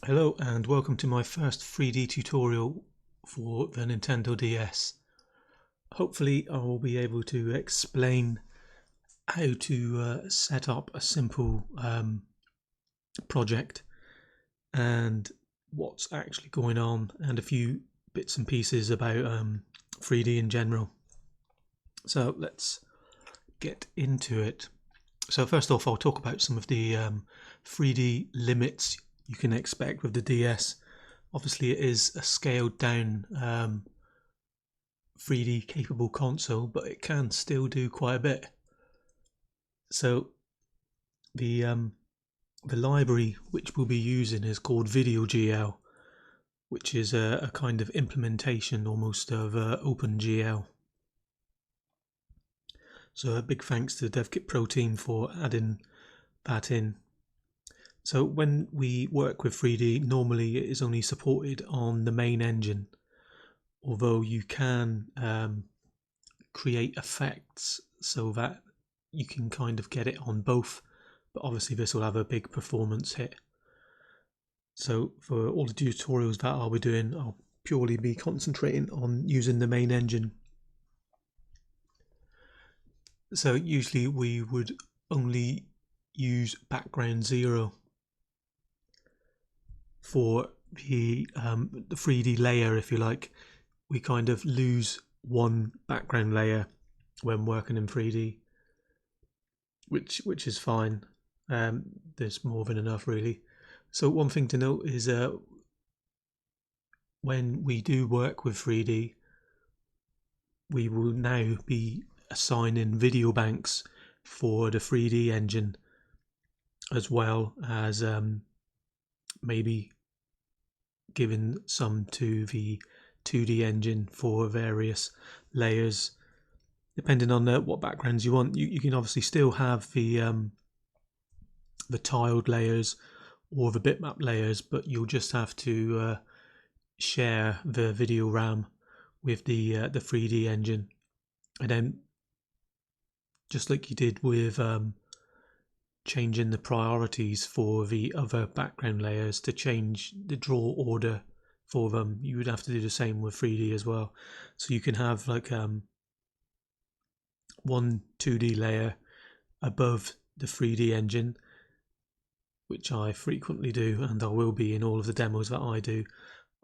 Hello and welcome to my first 3D tutorial for the Nintendo DS. Hopefully I will be able to explain how to set up a simple project and what's actually going on, and a few bits and pieces about 3D in general. So let's get into it. So first off, I'll talk about some of the 3D limits you can expect with the DS. Obviously it is a scaled down 3D capable console, but it can still do quite a bit. So the library which we'll be using is called VideoGL, which is a kind of implementation almost of OpenGL. So a big thanks to the Devkitpro team for adding that in. So when we work with 3D, normally it is only supported on the main engine, although you can create effects so that you can kind of get it on both, but obviously this will have a big performance hit. So for all the tutorials that I'll be doing, I'll purely be concentrating on using the main engine. So usually we would only use background 0 for the 3D layer, if you like. We kind of lose one background layer when working in 3D, which is fine. There's more than enough really. So one thing to note is when we do work with 3D, we will now be assigning video banks for the 3D engine, as well as maybe giving some to the 2D engine for various layers, depending on what backgrounds you want. You can obviously still have the tiled layers or the bitmap layers, but you'll just have to share the video RAM with the 3D engine, and then just like you did with changing the priorities for the other background layers to change the draw order for them, you would have to do the same with 3D as well. So you can have like one 2D layer above the 3D engine, which I frequently do, and I will be in all of the demos that I do.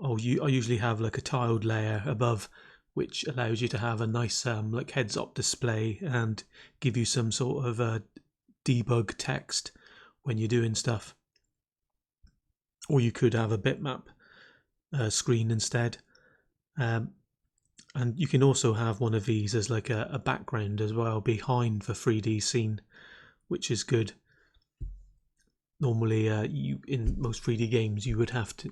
I usually have like a tiled layer above, which allows you to have a nice like heads-up display and give you some sort of debug text when you're doing stuff. Or you could have a bitmap screen instead, and you can also have one of these as like a background as well behind the 3D scene, which is good. Normally you in most 3D games you would have to,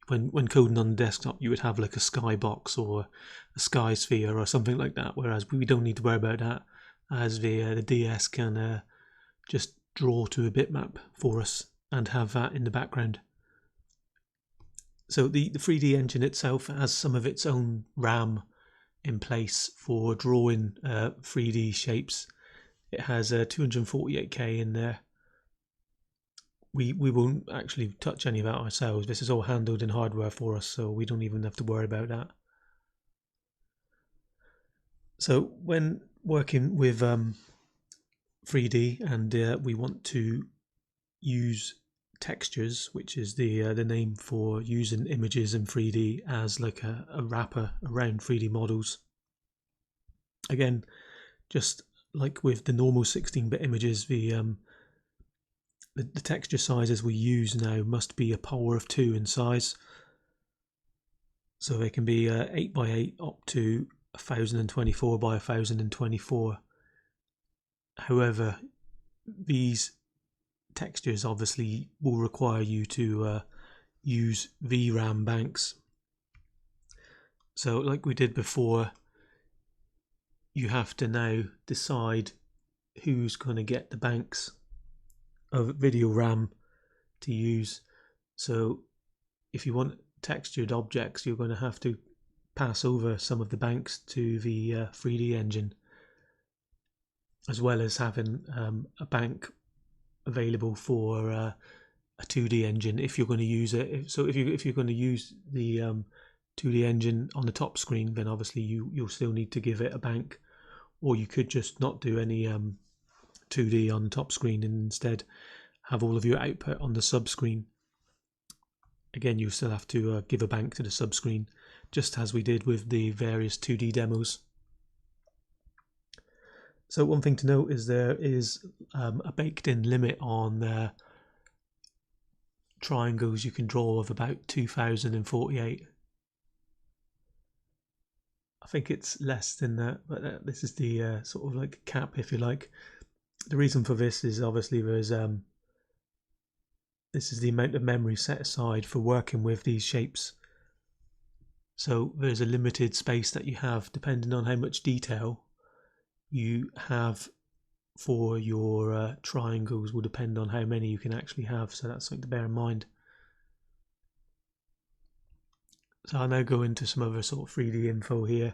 when coding on the desktop, you would have like a skybox or a sky sphere or something like that, whereas we don't need to worry about that, as the DS can just draw to a bitmap for us and have that in the background. So the 3D engine itself has some of its own RAM in place for drawing 3D shapes. It has 248K in there. We won't actually touch any of that ourselves. This is all handled in hardware for us, so we don't even have to worry about that. So when working with 3D and we want to use textures, which is the name for using images in 3D as like a wrapper around 3D models. Again, just like with the normal 16-bit images, the texture sizes we use now must be a power of 2 in size. So they can be 8x8 up to 1024 by 1024. However, these textures obviously will require you to use VRAM banks. So like we did before, you have to now decide who's going to get the banks of video RAM to use. So if you want textured objects, you're going to have to pass over some of the banks to the 3D engine, as well as having a bank available for a 2D engine if you're going to use it. So if you're going to use the 2D engine on the top screen, then obviously you'll still need to give it a bank, or you could just not do any 2D on the top screen and instead have all of your output on the sub screen. Again, you still have to give a bank to the sub screen, just as we did with the various 2D demos. So one thing to note is there is a baked-in limit on triangles you can draw of about 2048. I think it's less than that, but this is the sort of like cap, if you like. The reason for this is obviously there's this is the amount of memory set aside for working with these shapes. So there's a limited space that you have depending on how much detail you have for your triangles will depend on how many you can actually have, so that's something to bear in mind. So I'll now go into some other sort of 3D info here.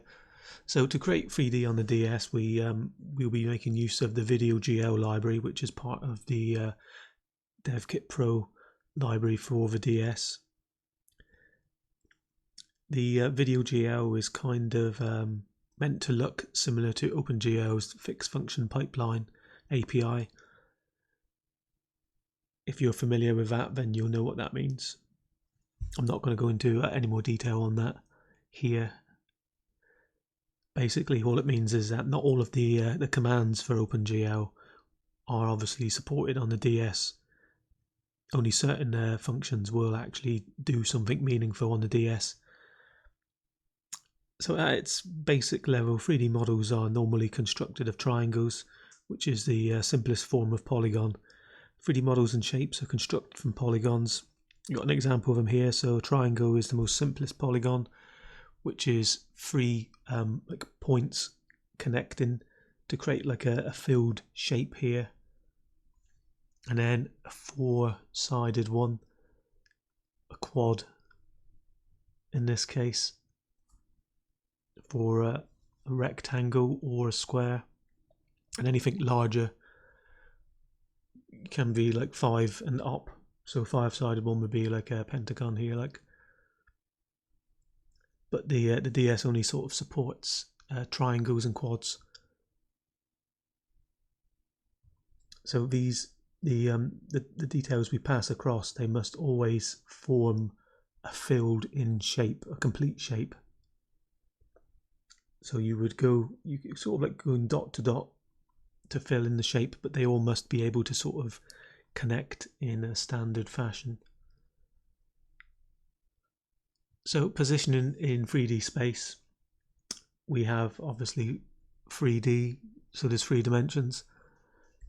So to create 3D on the DS, we'll be making use of the VideoGL library, which is part of the Devkitpro library for the DS. The VideoGL is kind of meant to look similar to OpenGL's fixed function pipeline API. If you're familiar with that, then you'll know what that means. I'm not going to go into any more detail on that here. Basically, all it means is that not all of the commands for OpenGL are obviously supported on the DS. Only certain functions will actually do something meaningful on the DS. So at its basic level, 3D models are normally constructed of triangles, which is the simplest form of polygon. 3D models and shapes are constructed from polygons. You've got an example of them here. So a triangle is the most simplest polygon, which is three like points connecting to create like a filled shape here, and then a four-sided one, a quad in this case, for a rectangle or a square, and anything larger can be like 5 and up. So 5-sided one would be like a pentagon here, like. But the DS only sort of supports triangles and quads. So these the details we pass across, they must always form a filled in shape, a complete shape. So you sort of like going dot to dot to fill in the shape, but they all must be able to sort of connect in a standard fashion. So positioning in 3D space, we have obviously 3D, so there's 3 dimensions.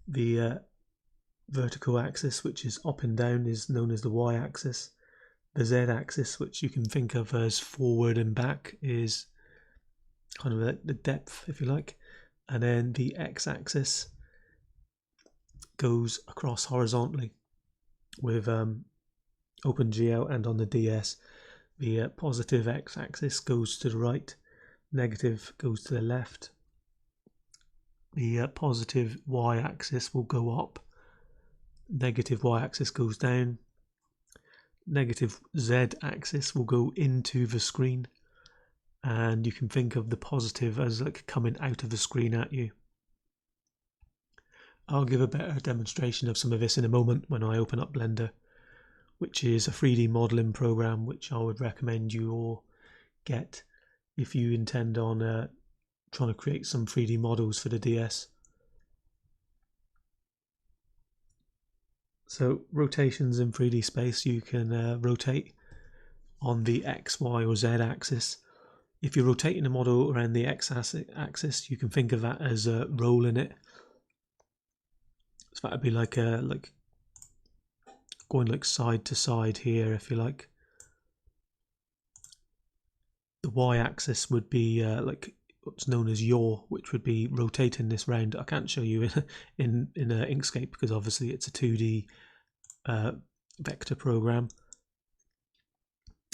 The vertical axis, which is up and down, is known as the y-axis. The z-axis, which you can think of as forward and back, is kind of the depth, if you like. And then the x-axis goes across horizontally with OpenGL, and on the DS the positive x-axis goes to the right, negative goes to the left. The positive y-axis will go up, negative y-axis goes down, negative z-axis will go into the screen, and you can think of the positive as like coming out of the screen at you. I'll give a better demonstration of some of this in a moment when I open up Blender, which is a 3D modeling program which I would recommend you all get if you intend on trying to create some 3D models for the DS. So rotations in 3D space, you can rotate on the X, Y or Z axis. If you're rotating a model around the X axis, you can think of that as rolling it. So that would be like going like side to side here, if you like. The y-axis would be like what's known as yaw, which would be rotating this round. I can't show you in Inkscape because obviously it's a 2D vector program,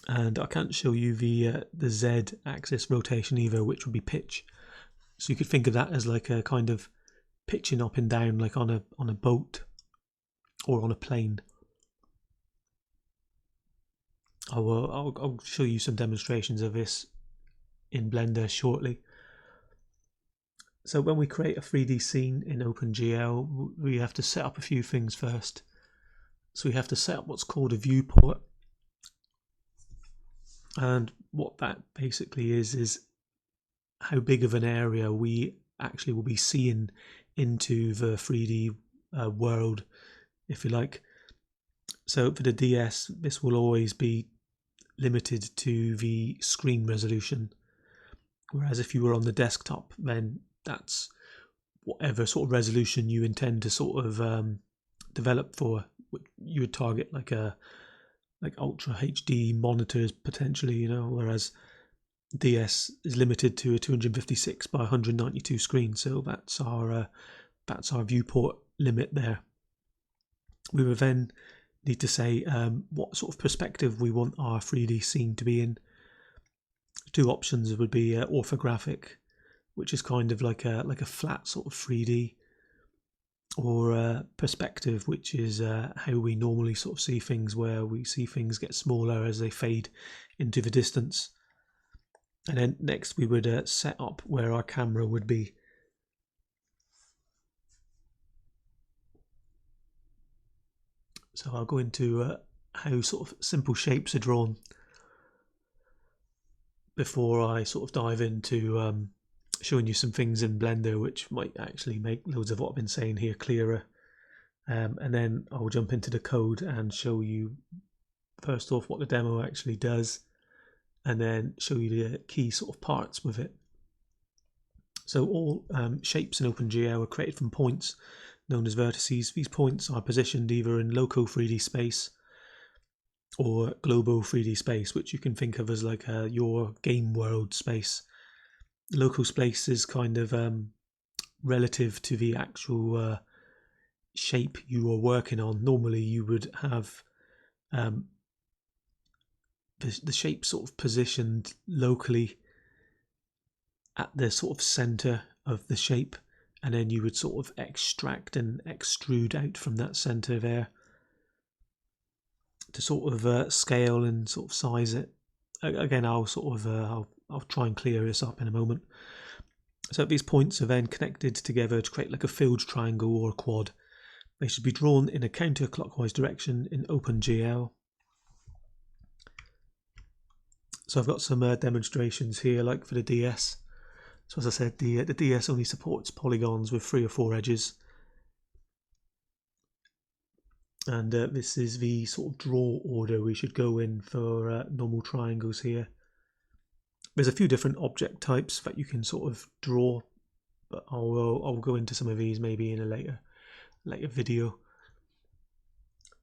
and I can't show you the z-axis rotation either, which would be pitch. So you could think of that as like a kind of pitching up and down, like on a boat or on a plane. I'll show you some demonstrations of this in Blender shortly. So when we create a 3D scene in OpenGL, we have to set up a few things first. So we have to set up what's called a viewport, and what that basically is how big of an area we actually will be seeing into the 3D world, if you like. So for the DS, this will always be limited to the screen resolution, whereas if you were on the desktop, then that's whatever sort of resolution you intend to sort of develop for. You would target like Ultra HD monitors potentially, you know, whereas DS is limited to a 256 by 192 screen. So that's our viewport limit there. We will then need to say what sort of perspective we want our 3D scene to be in. Two options would be orthographic, which is kind of like a flat sort of 3D, or perspective, which is how we normally sort of see things, where we see things get smaller as they fade into the distance. And then next we would set up where our camera would be. So I'll go into how sort of simple shapes are drawn before I sort of dive into showing you some things in Blender which might actually make loads of what I've been saying here clearer. And then I'll jump into the code and show you first off what the demo actually does, and then show you the key sort of parts with it. So all shapes in OpenGL are created from points known as vertices. These points are positioned either in local 3D space or global 3D space, which you can think of as like your game world space. Local space is kind of relative to the actual shape you are working on. Normally you would have the shape sort of positioned locally at the sort of center of the shape, and then you would sort of extract and extrude out from that center there to sort of scale and sort of size it. Again, I'll try and clear this up in a moment. So these points are then connected together to create like a filled triangle or a quad. They should be drawn in a counterclockwise direction in OpenGL. So I've got some demonstrations here, like for the DS. So as I said, the DS only supports polygons with 3 or 4 edges. And this is the sort of draw order we should go in for normal triangles here. There's a few different object types that you can sort of draw, but I'll go into some of these maybe in a later video.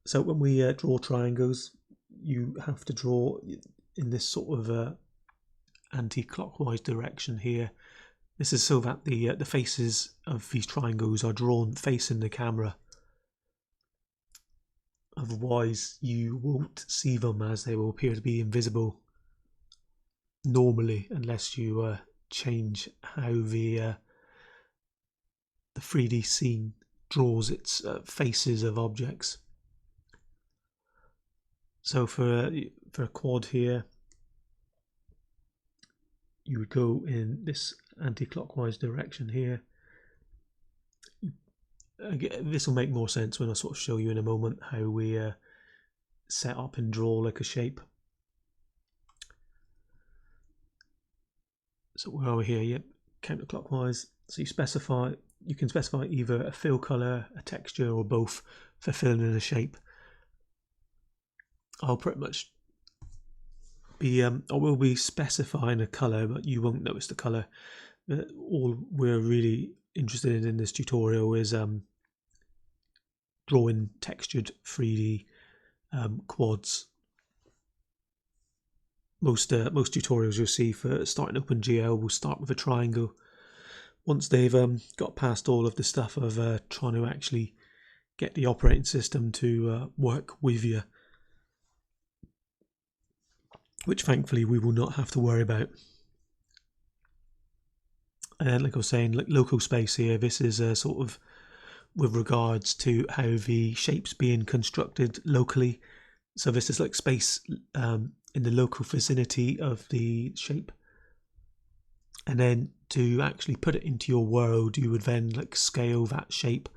So when we draw triangles, you have to draw in this sort of anti-clockwise direction here. This is so that the faces of these triangles are drawn facing the camera. Otherwise you won't see them, as they will appear to be invisible normally, unless you change how the 3D scene draws its faces of objects. So for a quad here, you would go in this anti-clockwise direction here. Again, this will make more sense when I sort of show you in a moment how we set up and draw like a shape. So where are we here? Yep, counterclockwise. So you can specify either a fill color, a texture, or both for filling in a shape. I'll pretty much be I will be specifying a color, but you won't notice the color. All we're really interested in this tutorial is drawing textured 3D quads. Most tutorials you'll see for starting OpenGL will start with a triangle. Once they've got past all of the stuff of trying to actually get the operating system to work with you, which thankfully we will not have to worry about. And like I was saying, like local space here, this is sort of with regards to how the shape's being constructed locally. So this is like space in the local vicinity of the shape. And then to actually put it into your world, you would then like scale that shape,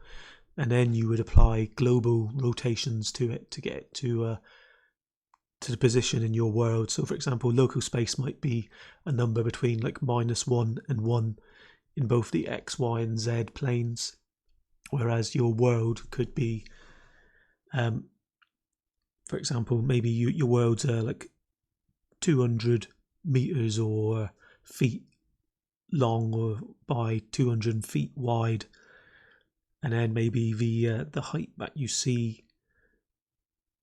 and then you would apply global rotations to it to get it to the position in your world. So for example, local space might be a number between like -1 and 1 in both the X, Y and Z planes, whereas your world could be for example, maybe your worlds are like 200 meters or feet long or by 200 feet wide, and then maybe the height that you see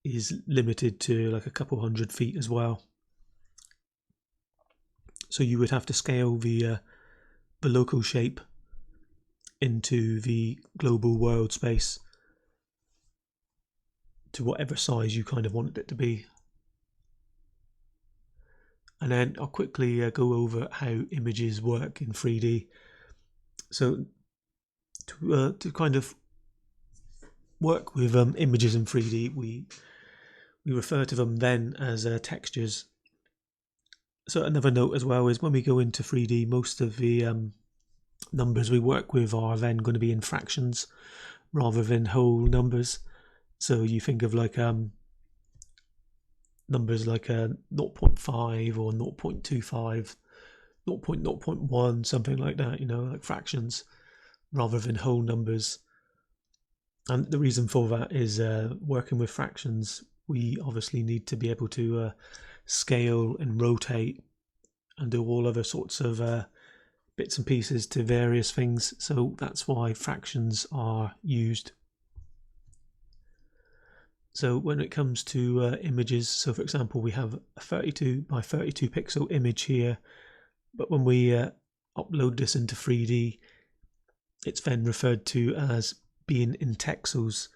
is limited to like a couple hundred feet as well. So you would have to scale the local shape into the global world space to whatever size you kind of wanted it to be. And then I'll quickly go over how images work in 3D. So to kind of work with images in 3D, we refer to them then as textures. So another note as well is when we go into 3D, most of the numbers we work with are then going to be in fractions rather than whole numbers. So you think of like numbers like 0.5 or 0.25, 0.1, something like that, you know, like fractions rather than whole numbers. And the reason for that is working with fractions, we obviously need to be able to scale and rotate and do all other sorts of bits and pieces to various things. So that's why fractions are used. So when it comes to images, so for example, we have a 32 by 32 pixel image here, but when we upload this into 3D, it's then referred to as being in texels,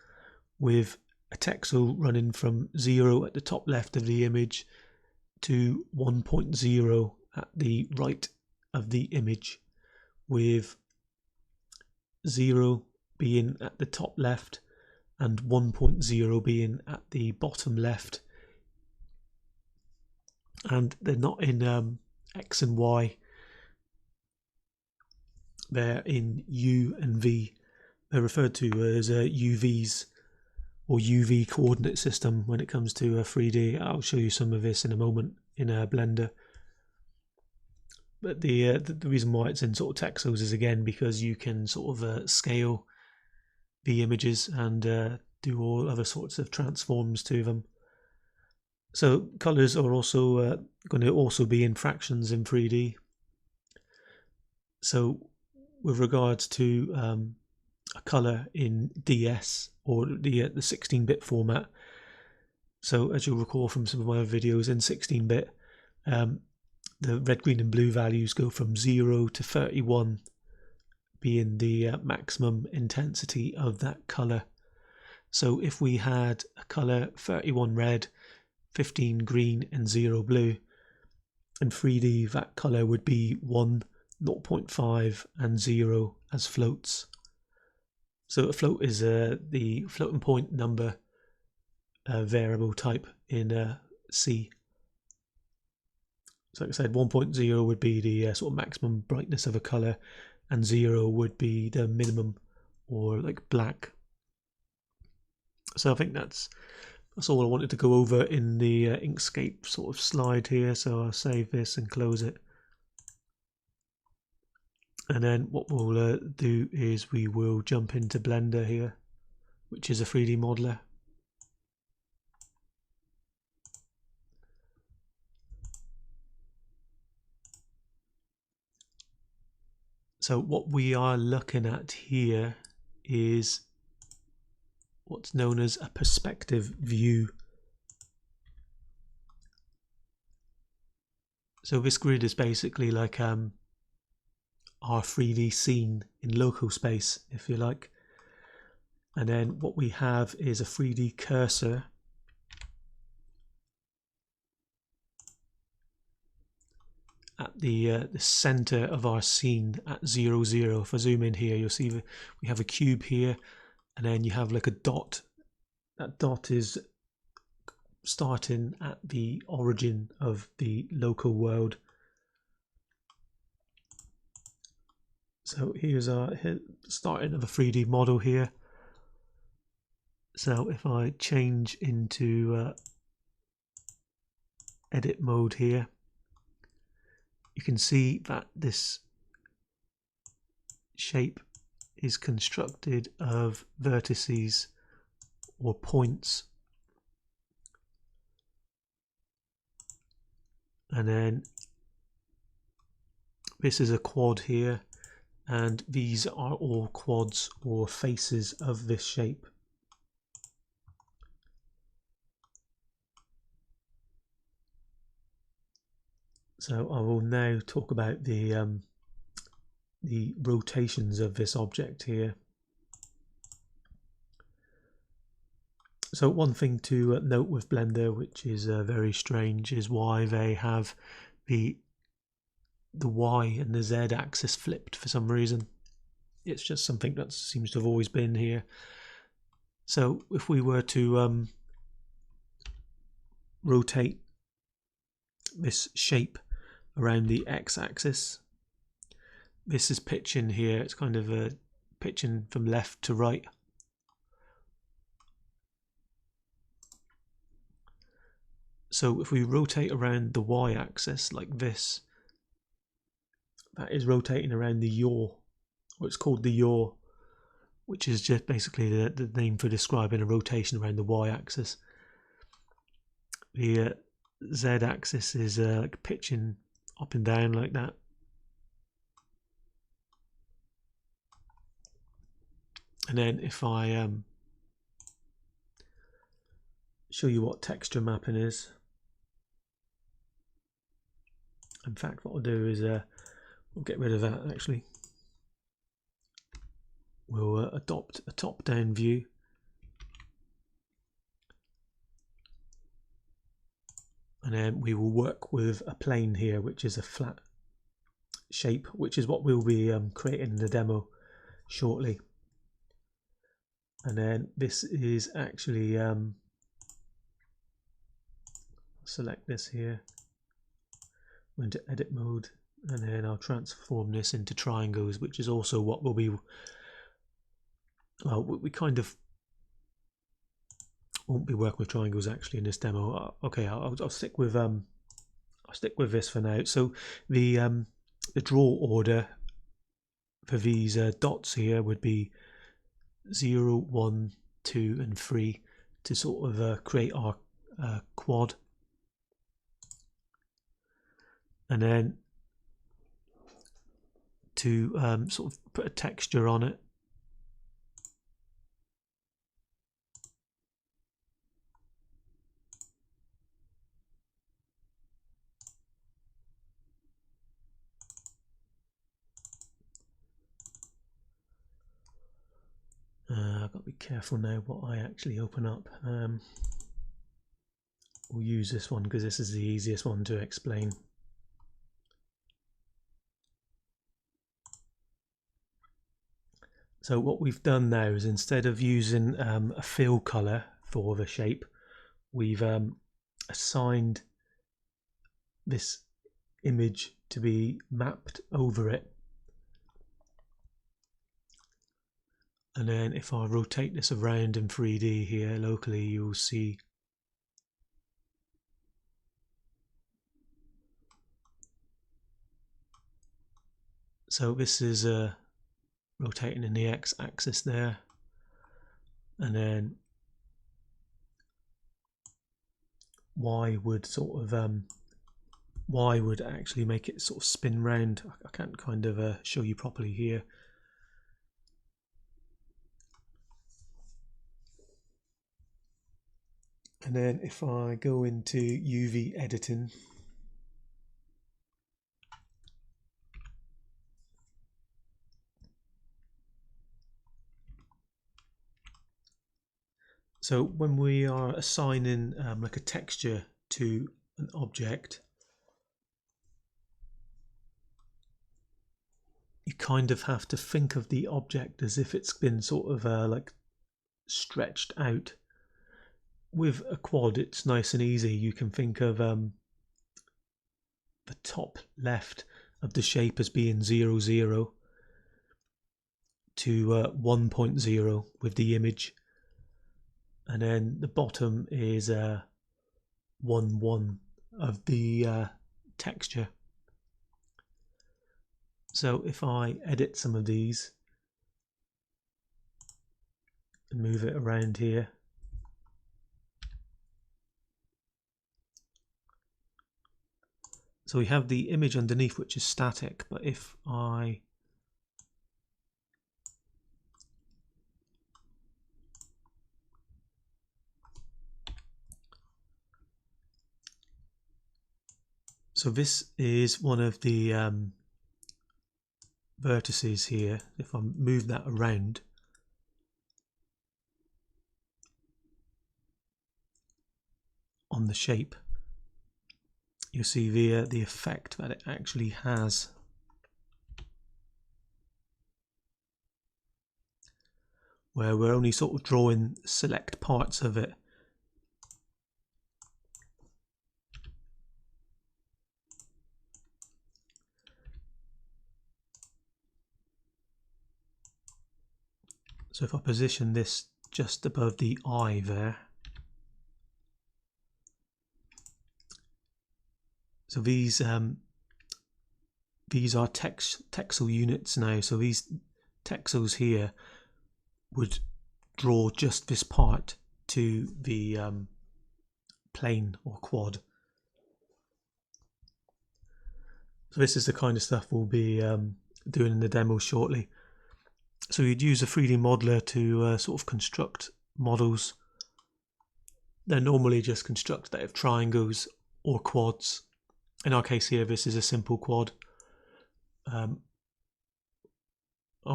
with a texel running from 0 at the top left of the image to 1.0 at the right of the image, with 0 being at the top left and 1.0 being at the bottom left. And they're not in X and Y, they're in U and V. They're referred to as UVs or UV coordinate system when it comes to 3D. I'll show you some of this in a moment in Blender. But the reason why it's in sort of texels is again because you can sort of scale the images and do all other sorts of transforms to them. So colors are also going to also be in fractions in 3D. So with regards to a color in DS or the 16-bit format, so as you'll recall from some of my other videos, in 16-bit the red, green and blue values go from 0 to 31 being the maximum intensity of that color. So if we had a color 31 red, 15 green and 0 blue, in 3D that color would be 1, 0.5 and 0 as floats. So a float is the floating point number variable type in C. So like I said, 1.0 would be the sort of maximum brightness of a color, and 0 would be the minimum, or like black. So I think that's all I wanted to go over in the Inkscape sort of slide here. So I'll save this and close it. And then what we'll do is we will jump into Blender here, which is a 3D modeler. So what we are looking at here is what's known as a perspective view. So this grid is basically like our 3D scene in local space, if you like. And then what we have is a 3D cursor at the center of our scene at 0, 0. If I zoom in here, you'll see that we have a cube here, and then you have like a dot. That dot is starting at the origin of the local world. So here's our starting of a 3D model here. So if I change into edit mode here, you can see that this shape is constructed of vertices or points, and then this is a quad here, and these are all quads or faces of this shape. So I will now talk about the rotations of this object here. So one thing to note with Blender, which is very strange, is why they have the Y and the Z axis flipped for some reason. It's just something that seems to have always been here. So if we were to rotate this shape around the X axis, this is pitching here, it's kind of pitching from left to right. So if we rotate around the Y axis like this, that is rotating around the yaw, or it's called the yaw, which is just basically the name for describing a rotation around the Y axis. The Z axis is like pitching up and down like that. And then if I show you what texture mapping is, in fact what I'll do is we'll get rid of that actually. We'll adopt a top-down view. And then we will work with a plane here, which is a flat shape, which is what we'll be creating in the demo shortly. And then this is actually, select this here, go into edit mode, and then I'll transform this into triangles, which is also what we'll be, well, we kind of won't be working with triangles actually in this demo. Okay, I'll stick with this for now. So the draw order for these dots here would be 0, 1, 2 and 3 to sort of create our quad, and then to sort of put a texture on it, I've got to be careful now what I actually open up. We'll use this one because this is the easiest one to explain. So what we've done now is, instead of using a fill color for the shape, we've assigned this image to be mapped over it. And then if I rotate this around in 3D here locally, you'll see so this is rotating in the X axis there, and then Y would sort of Y would actually make it sort of spin round. I can't kind of show you properly here. And then if I go into UV editing, so when we are assigning like a texture to an object, you kind of have to think of the object as if it's been sort of like stretched out. with a quad, it's nice and easy. You can think of the top left of the shape as being 0, 0 to 1.0 with the image, and then the bottom is 1, 1 of the texture. So if I edit some of these and move it around here, so we have the image underneath, which is static, but if I so this is one of the vertices here. If I move that around, on the shape, you'll see the effect that it actually has. Where we're only sort of drawing select parts of it. So if I position this just above the eye there, so these are texel units now. So these texels here would draw just this part to the plane or quad. So this is the kind of stuff we'll be doing in the demo shortly. So you'd use a 3D modeler to sort of construct models. They're normally just constructed out of triangles or quads. In our case here, this is a simple quad. I'll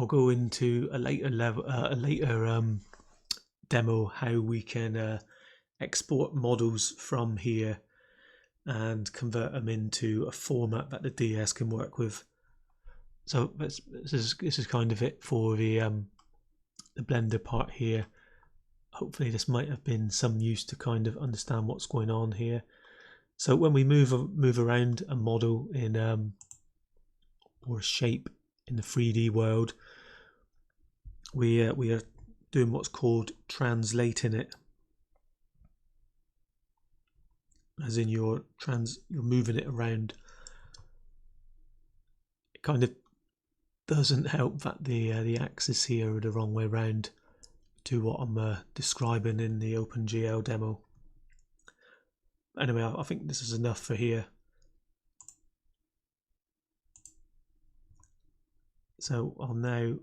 go into a later demo how we can export models from here and convert them into a format that the DS can work with. So this is kind of it for the Blender part here. Hopefully this might have been some use to kind of understand what's going on here. So when we move around a model in or a shape in the 3D world, we are doing what's called translating it, as in you're moving it around. It kind of doesn't help that the axes here are the wrong way around to what I'm describing in the OpenGL demo. Anyway, I think this is enough for here. So I'll now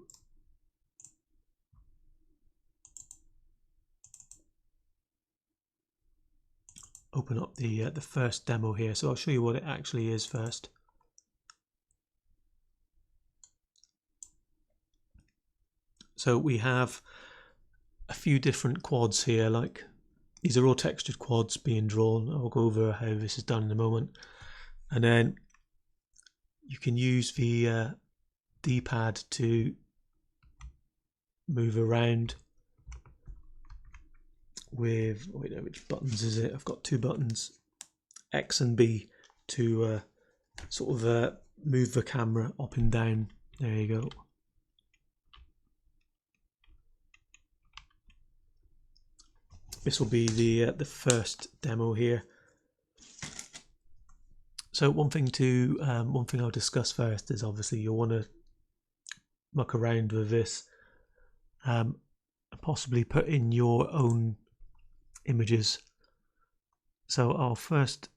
open up the first demo here. So I'll show you what it actually is first. So we have a few different quads here, like these are all textured quads being drawn. I'll go over how this is done in a moment. And then you can use the D-pad to move around with, which buttons is it? I've got two buttons, X and B, to sort of move the camera up and down. There you go. This will be the first demo here. So one thing I'll discuss first is obviously you'll want to muck around with this, and possibly put in your own images. So I'll first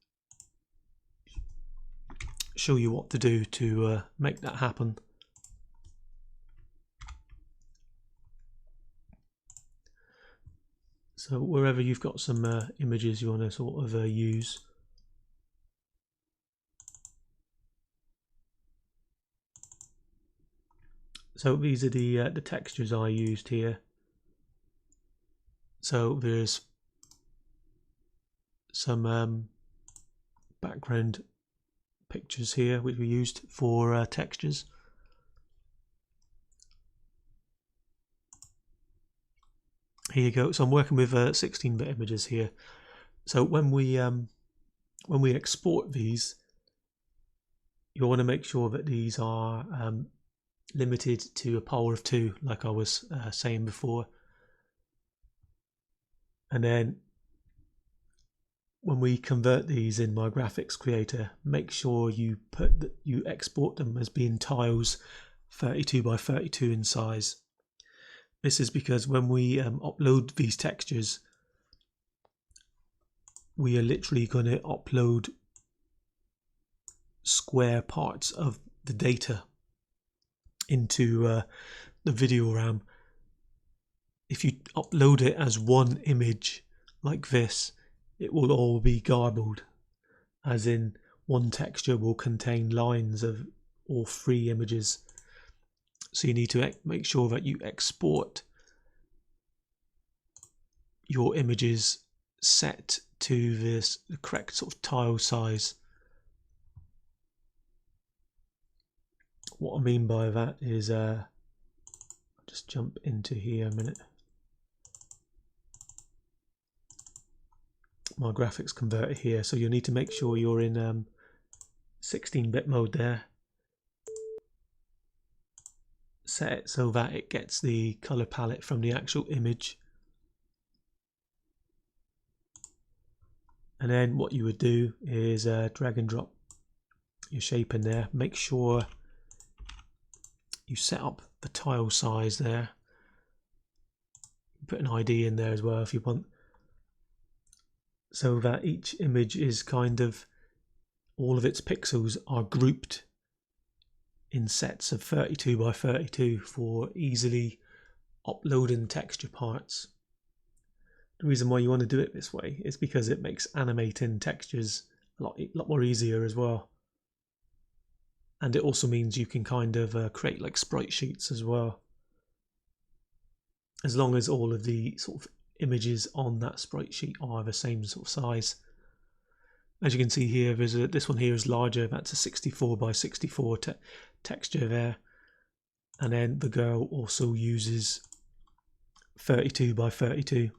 show you what to do to make that happen. So wherever you've got some images you want to sort of use, so these are the textures I used here. So there's some background pictures here which we used for textures. Here you go. So I'm working with 16-bit images here. So when we export these, you want to make sure that these are limited to a power of 2, like I was saying before. And then when we convert these in my graphics creator, make sure you export them as being tiles 32 by 32 in size. This is because when we upload these textures, we are literally going to upload square parts of the data into the video RAM. If you upload it as one image like this, it will all be garbled, as in one texture will contain lines of all 3 images. So you need to make sure that you export your images set to the correct sort of tile size. What I mean by that is, just jump into here a minute. My graphics converter here, so you'll need to make sure you're in 16-bit mode there. Set it so that it gets the color palette from the actual image. And then what you would do is drag and drop your shape in there. Make sure you set up the tile size there. Put an ID in there as well if you want, so that each image is kind of, all of its pixels are grouped in sets of 32 by 32 for easily uploading texture parts. The reason why you want to do it this way is because it makes animating textures a lot more easier as well. And it also means you can kind of create like sprite sheets as well, as long as all of the sort of images on that sprite sheet are the same sort of size. As you can see here, this one here is larger. That's a 64 by 64 texture there. And then the girl also uses 32 by 32.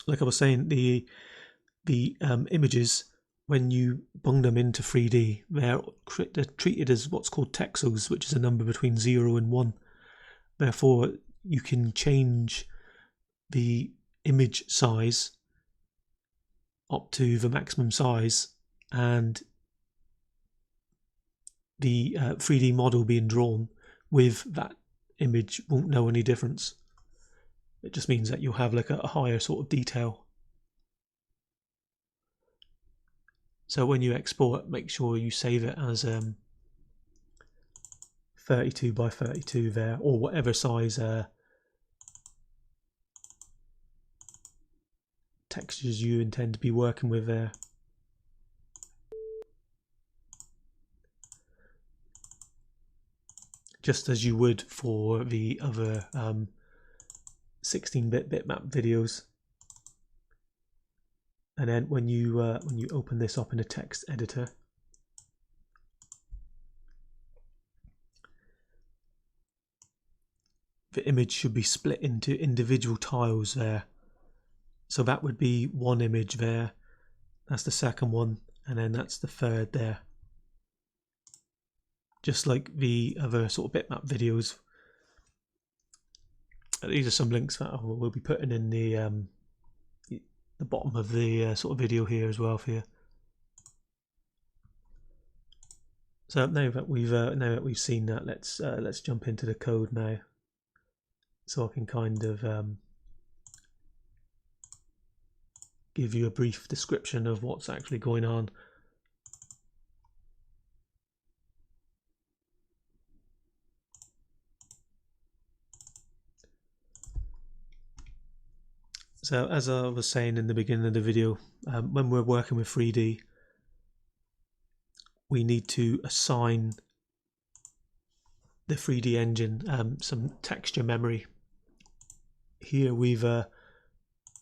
Like I was saying, the images, when you bung them into 3D, they're treated as what's called texels, which is a number between 0 and 1. Therefore, you can change the image size up to the maximum size, and the 3D model being drawn with that image won't know any difference. It just means that you'll have like a higher sort of detail. So when you export, make sure you save it as 32 by 32 there, or whatever size textures you intend to be working with there. Just as you would for the other 16-bit bitmap videos. And then when you open this up in a text editor, the image should be split into individual tiles there. So that would be one image there, that's the second one, and then that's the third there. Just like the other sort of bitmap videos. These are some links that we'll be putting in the bottom of the sort of video here as well for you. So now that we've seen that, let's jump into the code now, so I can kind of give you a brief description of what's actually going on. So as I was saying in the beginning of the video, when we're working with 3D, we need to assign the 3D engine some texture memory. Here we've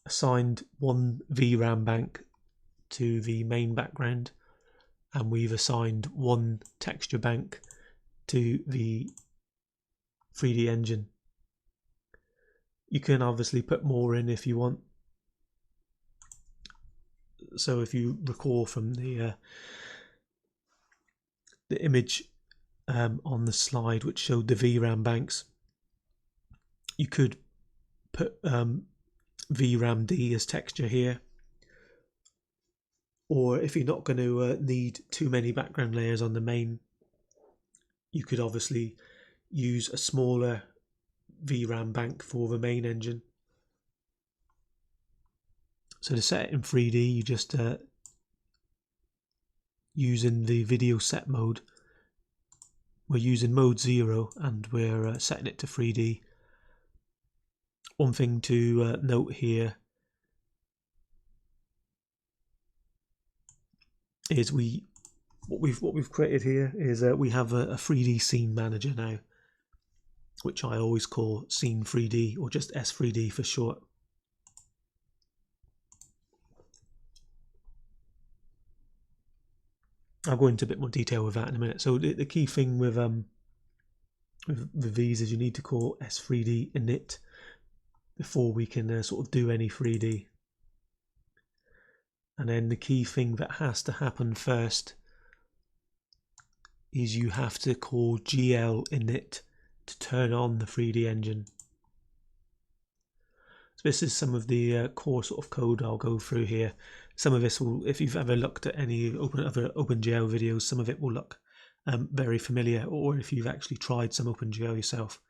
assigned one VRAM bank to the main background, and we've assigned one texture bank to the 3D engine. You can obviously put more in if you want. So if you recall from the image on the slide which showed the VRAM banks, you could put VRAMD as texture here, or if you're not going to need too many background layers on the main, you could obviously use a smaller VRAM bank for the main engine. So to set it in 3D, you just using the video set mode, we're using mode 0 and we're setting it to 3D. One thing to note here is what we've created here is we have a 3D scene manager now, which I always call Scene 3D or just S3D for short. I'll go into a bit more detail with that in a minute. So the key thing with these is you need to call S3D init before we can sort of do any 3D. And then the key thing that has to happen first is you have to call GL init to turn on the 3D engine. So this is some of the core sort of code I'll go through here. Some of this will, if you've ever looked at any other OpenGL videos, some of it will look very familiar, or if you've actually tried some OpenGL yourself.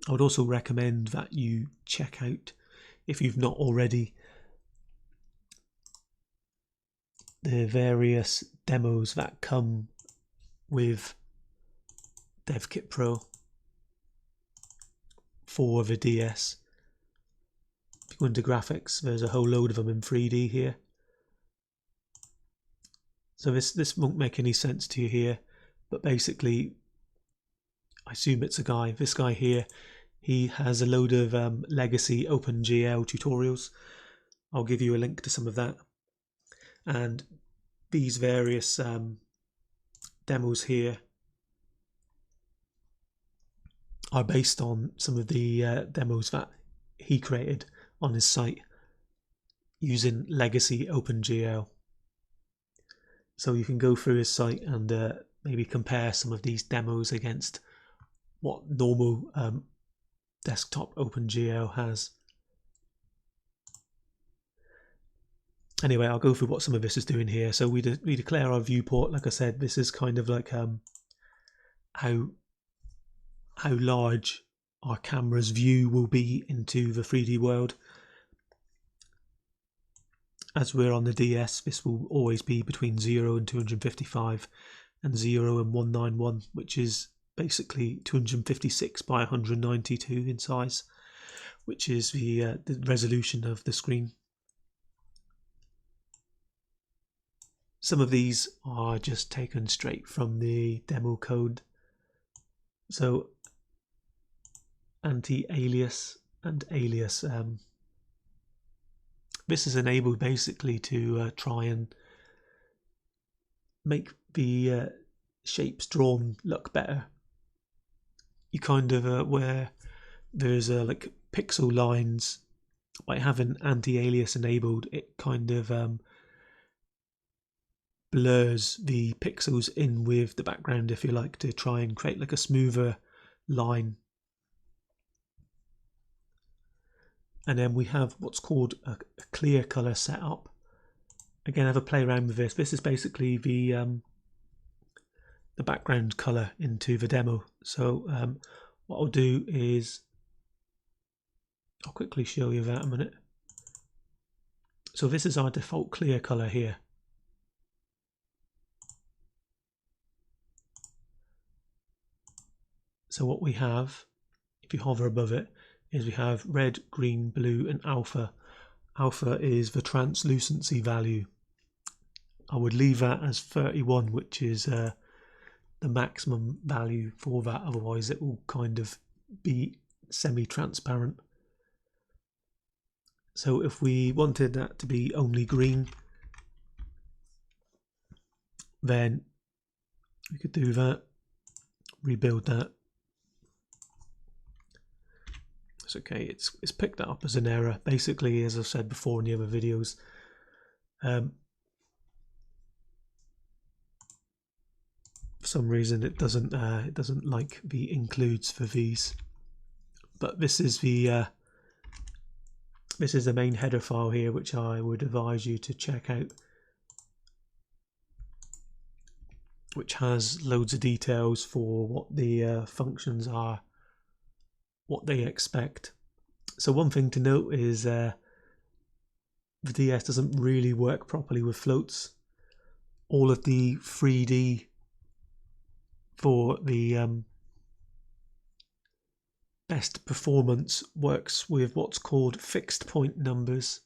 I would also recommend that you check out, if you've not already, the various demos that come with Devkitpro for the DS. If you go into graphics, there's a whole load of them in 3D here. So this won't make any sense to you here, but basically, I assume it's a guy. This guy here, he has a load of Legacy OpenGL tutorials. I'll give you a link to some of that. And these various demos here are based on some of the demos that he created on his site using Legacy OpenGL. So you can go through his site and maybe compare some of these demos against what normal desktop OpenGL has. Anyway, I'll go through what some of this is doing here. So we declare our viewport. Like I said, this is kind of like how large our camera's view will be into the 3D world. As we're on the DS, this will always be between 0 and 255 and 0 and 191, which is basically 256 by 192 in size, which is the resolution of the screen. Some of these are just taken straight from the demo code. So anti-alias and alias. This is enabled basically to try and make the shapes drawn look better. You kind of where there's like pixel lines, by having anti-alias enabled, it kind of blurs the pixels in with the background, if you like, to try and create like a smoother line. And then we have what's called a clear color setup. Again, have a play around with this. This is basically the background color into the demo. So what I'll do is I'll quickly show you that in a minute. So this is our default clear color here. So what we have, if you hover above it, is we have red, green, blue and alpha. Alpha is the translucency value. I would leave that as 31, which is the maximum value for that, otherwise it will kind of be semi-transparent. So if we wanted that to be only green, then we could do that, rebuild that. It's okay, it's picked that up as an error. Basically, as I've said before in the other videos, for some reason it doesn't like the includes for these. But this is the main header file here, which I would advise you to check out, which has loads of details for what the functions are, what they expect. So one thing to note is the DS doesn't really work properly with floats. All of the 3D for the best performance works with what's called fixed point numbers,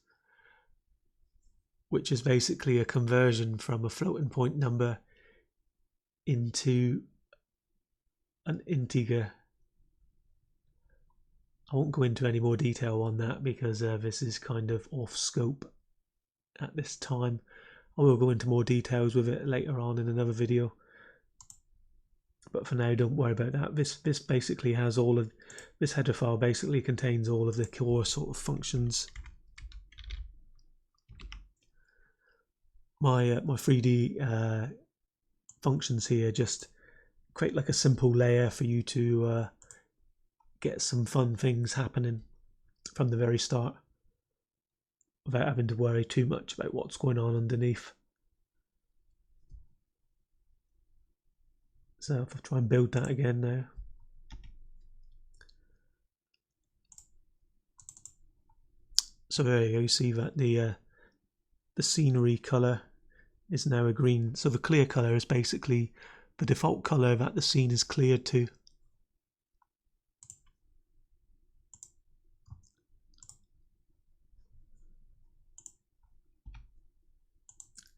which is basically a conversion from a floating point number into an integer. I won't go into any more detail on that because this is kind of off scope at this time. I will go into more details with it later on in another video, but for now don't worry about that. This basically has all of this header file basically contains all of the core sort of functions. My 3D functions here just create like a simple layer for you to get some fun things happening from the very start without having to worry too much about what's going on underneath. So if I try and build that again now. So there you go, you see that the scenery color is now a green. So the clear color is basically the default color that the scene is cleared to.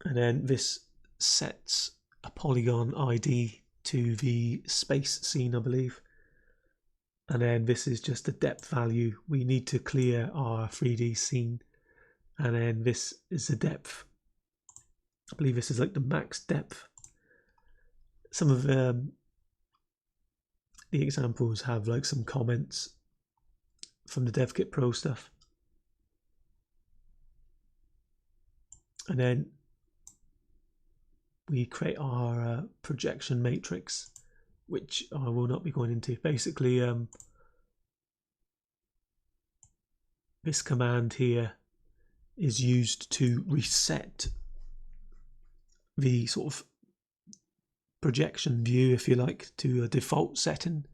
And then this sets a polygon ID to the space scene, I believe. And then this is just a depth value. We need to clear our 3D scene. And then this is the depth. I believe this is like the max depth. Some of the examples have like some comments from the Devkitpro stuff. And then we create our projection matrix, which I will not be going into. Basically, this command here is used to reset the sort of projection view, if you like, to a default setting.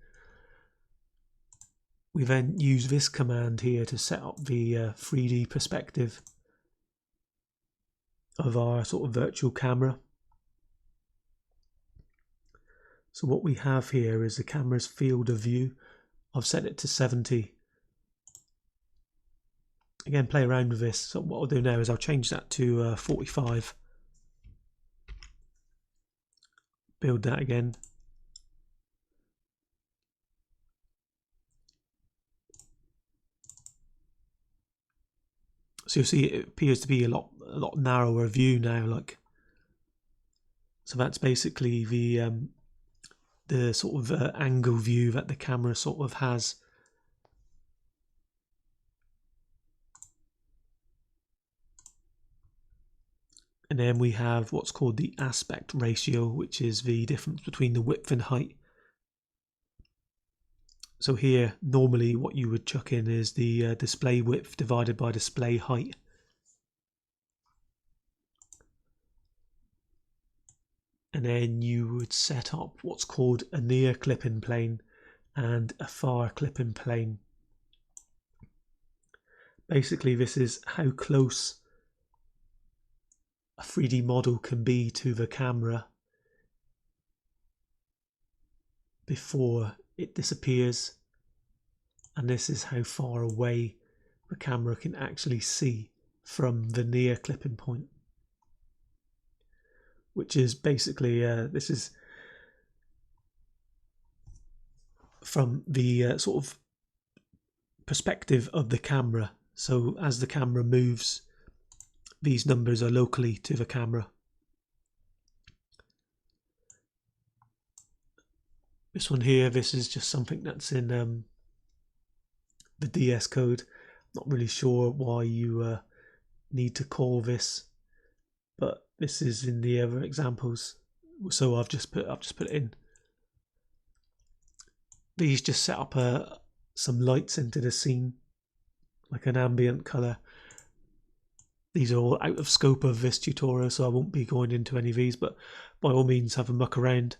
We then use this command here to set up the 3D perspective of our sort of virtual camera. So what we have here is the camera's field of view. I've set it to 70. Again, play around with this. So what I'll do now is I'll change that to 45. Build that again. So you'll see it appears to be a lot narrower view now. Like, so that's basically the sort of angle view that the camera sort of has. And then we have what's called the aspect ratio, which is the difference between the width and height. So here, normally what you would chuck in is the display width divided by display height. And then you would set up what's called a near clipping plane and a far clipping plane. Basically, this is how close a 3D model can be to the camera before it disappears, and this is how far away the camera can actually see from the near clipping point, which is basically this is from the sort of perspective of the camera. So as the camera moves, these numbers are locally to the camera. This one here, this is just something that's in the DS code. Not really sure why you need to call this, but this is in the other examples, so I've just put it in. These just set up some lights into the scene, like an ambient color. These are all out of scope of this tutorial, so I won't be going into any of these, but by all means have a muck around.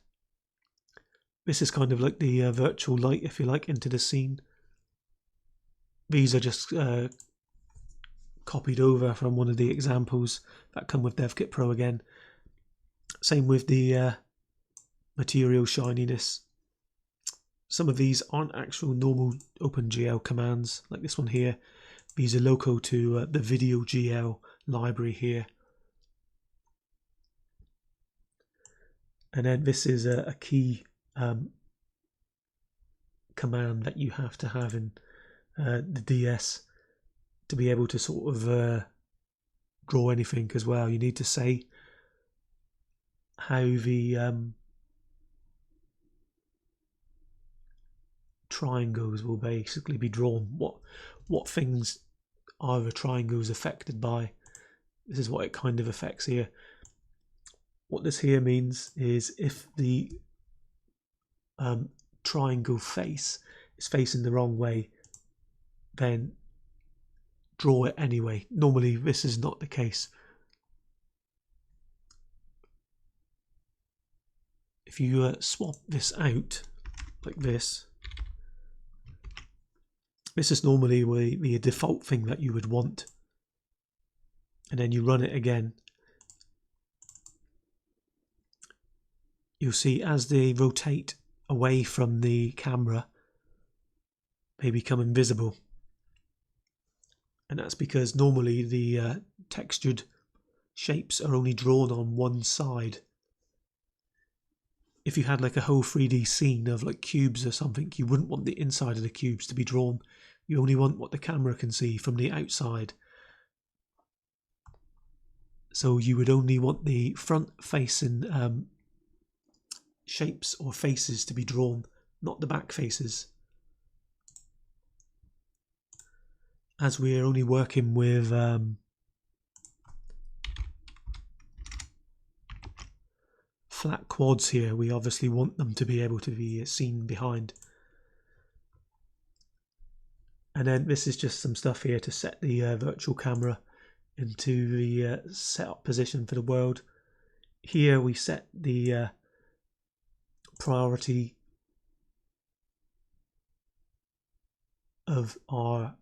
This is kind of like the virtual light, if you like, into the scene. These are just copied over from one of the examples that come with Devkitpro again. Same with the material shininess. Some of these aren't actual normal OpenGL commands, like this one here. These are local to the VideoGL library here. And then this is a key command that you have to have in the DS to be able to sort of draw anything as well. You need to say how the triangles will basically be drawn. What things are the triangles affected by? This is what it kind of affects here. What this here means is if the triangle face is facing the wrong way, then draw it anyway. Normally this is not the case. If you swap this out like this, this is normally the default thing that you would want, and then you run it again, you'll see as they rotate away from the camera, they become invisible. And that's because normally the textured shapes are only drawn on one side. If you had like a whole 3D scene of like cubes or something, you wouldn't want the inside of the cubes to be drawn. You only want what the camera can see from the outside. So you would only want the front facing shapes or faces to be drawn, not the back faces. As we're only working with flat quads here, we obviously want them to be able to be seen behind. And then this is just some stuff here to set the virtual camera into the setup position for the world. Here we set the priority of our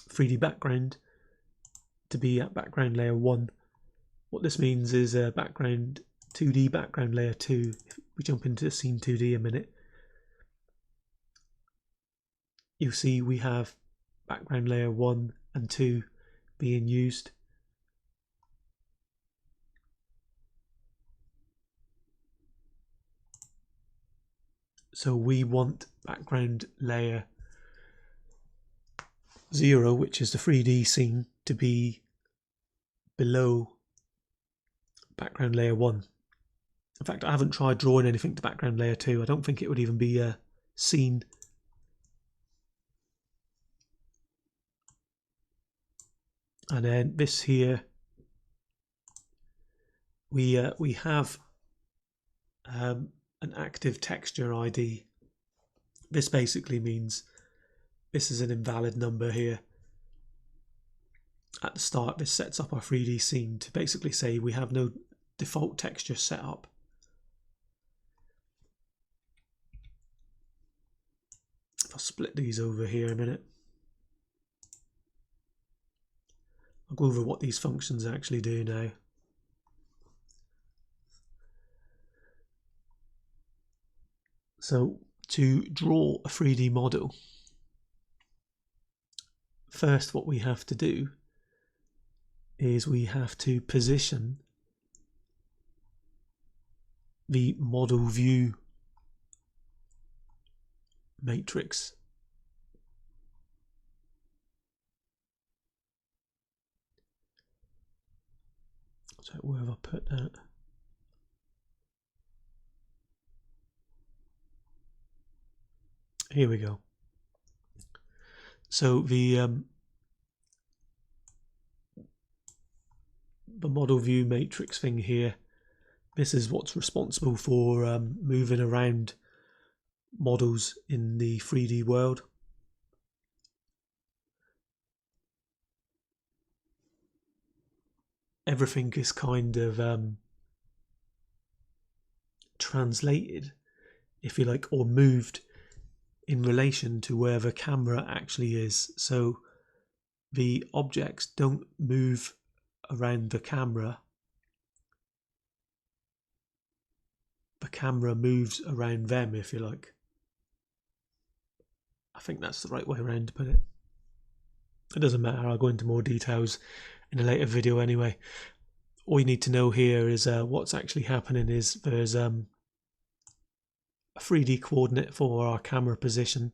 3D background to be at background layer 1. What this means is background 2D background layer 2. If we jump into scene 2D a minute, you'll see we have background layer 1 and 2 being used. So we want background layer 0, which is the 3D scene, to be below background layer 1. In fact, I haven't tried drawing anything to background layer 2. I don't think it would even be seen. And then this here, we have an active texture ID. This basically means this is an invalid number here. At the start, this sets up our 3D scene to basically say we have no default texture set up. If I split these over here a minute, I'll go over what these functions actually do now. So to draw a 3D model, first what we have to do is we have to position the model view matrix. So where have I put that? Here we go. So the model view matrix thing here, this is what's responsible for moving around models in the 3D world. Everything is kind of translated, if you like, or moved in relation to where the camera actually is. So the objects don't move around the camera moves around them, if you like. I think that's the right way around to put it. It doesn't matter, I'll go into more details in a later video anyway. All you need to know here is what's actually happening is there's a 3D coordinate for our camera position.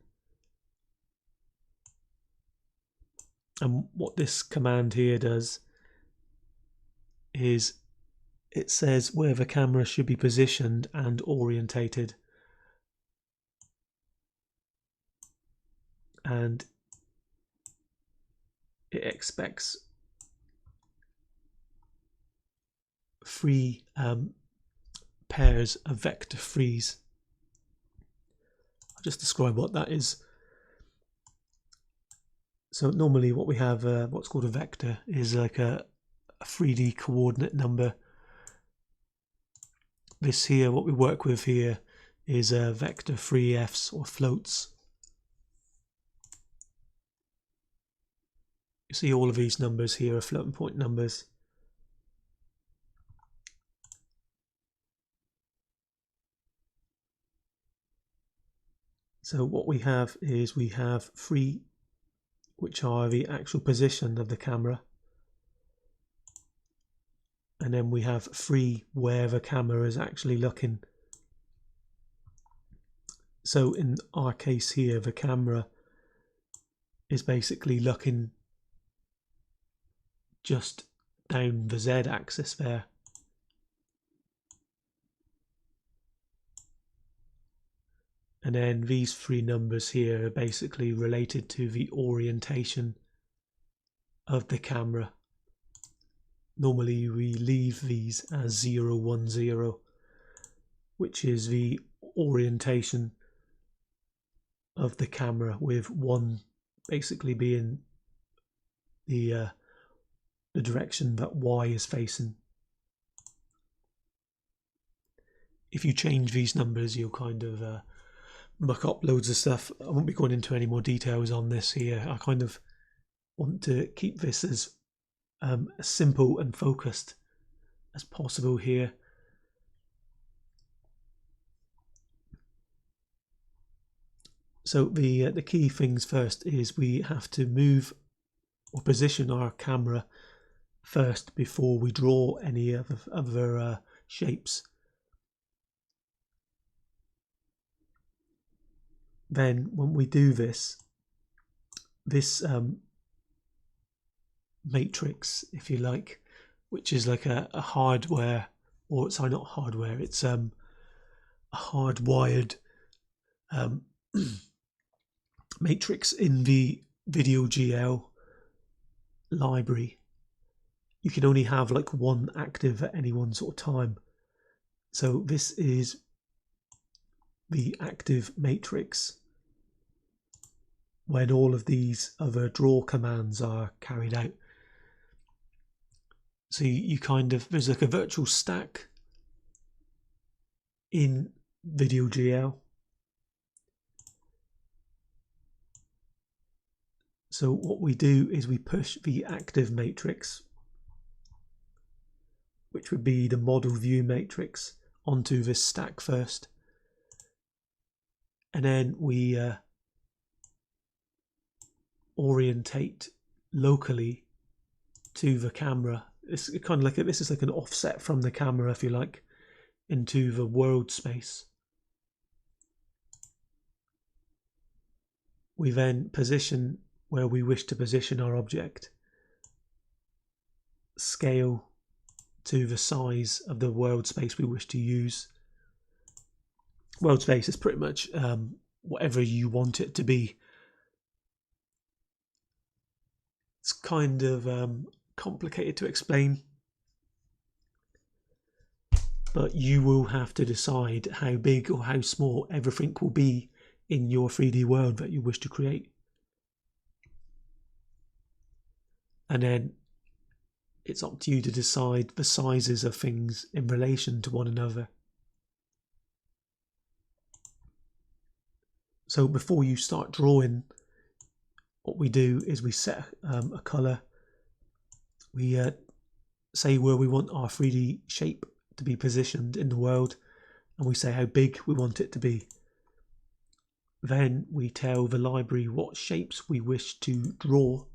And what this command here does is it says where the camera should be positioned and orientated. And it expects 3 pairs of vector 3s. I'll just describe what that is. So normally what we have, what's called a vector, is like a 3D coordinate number. This here, what we work with here, is a vector 3fs or floats. You see all of these numbers here are floating point numbers. So what we have is we have 3, which are the actual position of the camera. And then we have 3 where the camera is actually looking. So in our case here, the camera is basically looking just down the z-axis there. And then these 3 numbers here are basically related to the orientation of the camera. Normally we leave these as 0, 1, 0, which is the orientation of the camera, with 1 basically being the direction that Y is facing. If you change these numbers, you'll kind of muck up loads of stuff. I won't be going into any more details on this here. I kind of want to keep this as simple and focused as possible here. So the key things first is we have to move or position our camera first before we draw any other shapes. Then when we do this matrix, if you like, which is like a hardware, or sorry, not hardware, it's a hardwired matrix in the VideoGL library. You can only have like 1 active at any one sort of time. So this is the active matrix when all of these other draw commands are carried out. So you kind of, there's like a virtual stack in VideoGL. So what we do is we push the active matrix, which would be the model view matrix, onto this stack first. And then we orientate locally to the camera. It's kind of like this is like an offset from the camera, if you like, into the world space. We then position where we wish to position our object, scale to the size of the world space we wish to use. World space is pretty much whatever you want it to be. It's kind of complicated to explain, but you will have to decide how big or how small everything will be in your 3D world that you wish to create. And then it's up to you to decide the sizes of things in relation to one another. So before you start drawing, what we do is we set a color. We say where we want our 3D shape to be positioned in the world, and we say how big we want it to be. Then we tell the library what shapes we wish to draw.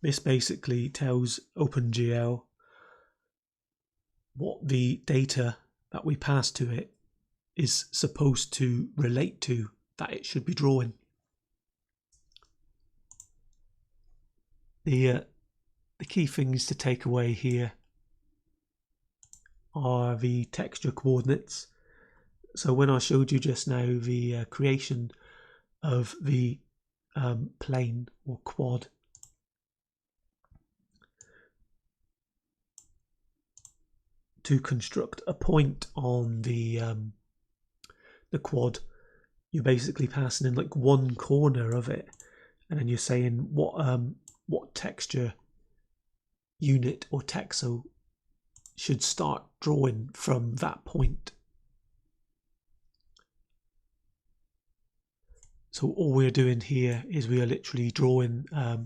This basically tells OpenGL what the data that we pass to it is supposed to relate to that it should be drawing. The key things to take away here are the texture coordinates. So when I showed you just now the creation of the plane or quad, to construct a point on the quad, you're basically passing in like one corner of it, and then you're saying what texture unit or texo should start drawing from that point. So all we're doing here is we are literally drawing a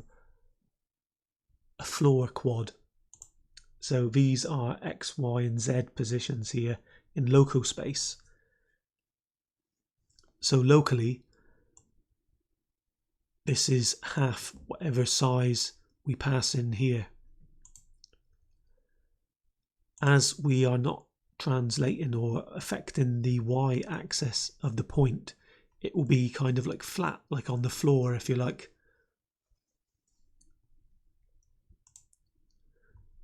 floor quad. So these are X, Y, and Z positions here in local space. So locally, this is half whatever size we pass in here. As we are not translating or affecting the Y axis of the point, it will be kind of like flat, like on the floor, if you like.